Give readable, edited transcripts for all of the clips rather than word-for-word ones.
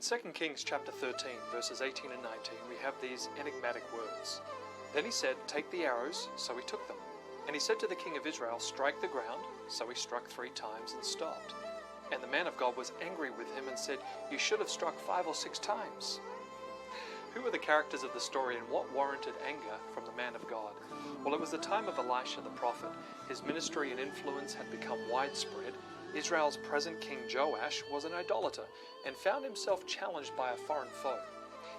2 Kings chapter 13, verses 18 and 19, we have these enigmatic words. Then he said, "Take the arrows," so he took them. And he said to the king of Israel, "Strike the ground," so he struck 3 times and stopped. And the man of God was angry with him and said, "You should have struck 5 or 6 times." Who are the characters of the story and what warranted anger from the man of God? Well, it was the time of Elisha the prophet. His ministry and influence had become widespread. Israel's present king Joash was an idolater and found himself challenged by a foreign foe.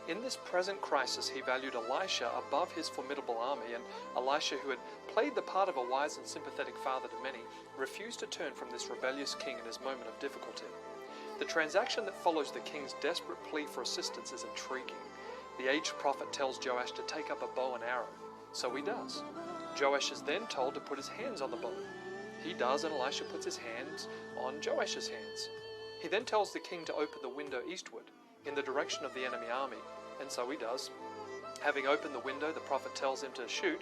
In this present crisis, he valued Elisha above his formidable army, and Elisha, who had played the part of a wise and sympathetic father to many, refused to turn from this rebellious king in his moment of difficulty. The transaction that follows the king's desperate plea for assistance is intriguing. The aged prophet tells Joash to take up a bow and arrow, so he does. Joash is then told to put his hands on the bow. He does, and Elisha puts his hands on Joash's hands. He then tells the king to open the window eastward, in the direction of the enemy army, and so he does. Having opened the window, the prophet tells him to shoot.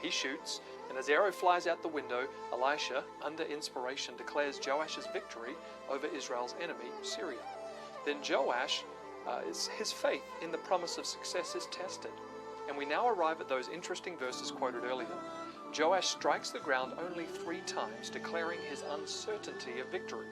He shoots, and as the arrow flies out the window, Elisha, under inspiration, declares Joash's victory over Israel's enemy, Syria. Then Joash, his faith in the promise of success is tested. And we now arrive at those interesting verses quoted earlier. Joash strikes the ground only 3 times, declaring his uncertainty of victory.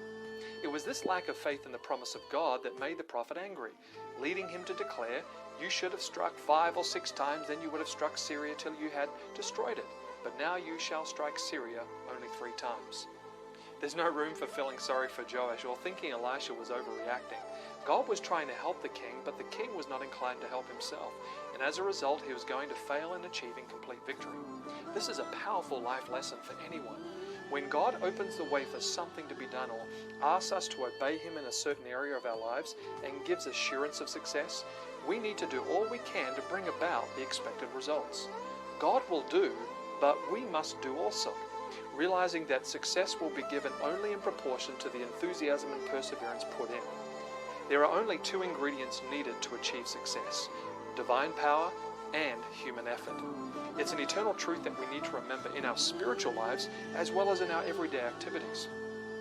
It was this lack of faith in the promise of God that made the prophet angry, leading him to declare, "You should have struck 5 or 6 times, then you would have struck Syria till you had destroyed it. But now you shall strike Syria only 3 times. There's no room for feeling sorry for Joash or thinking Elisha was overreacting. God was trying to help the king, but the king was not inclined to help himself, and as a result he was going to fail in achieving complete victory. This is a powerful life lesson for anyone. When God opens the way for something to be done or asks us to obey Him in a certain area of our lives and gives assurance of success, we need to do all we can to bring about the expected results. God will do, but we must do also, realizing that success will be given only in proportion to the enthusiasm and perseverance put in. There are only 2 ingredients needed to achieve success: divine power and human effort. It's an eternal truth that we need to remember in our spiritual lives as well as in our everyday activities.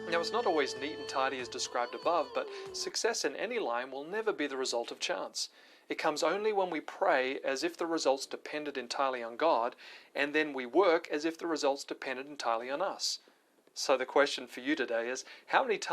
Now, it's not always neat and tidy as described above, but success in any line will never be the result of chance. It comes only when we pray as if the results depended entirely on God, and then we work as if the results depended entirely on us. So the question for you today is, how many times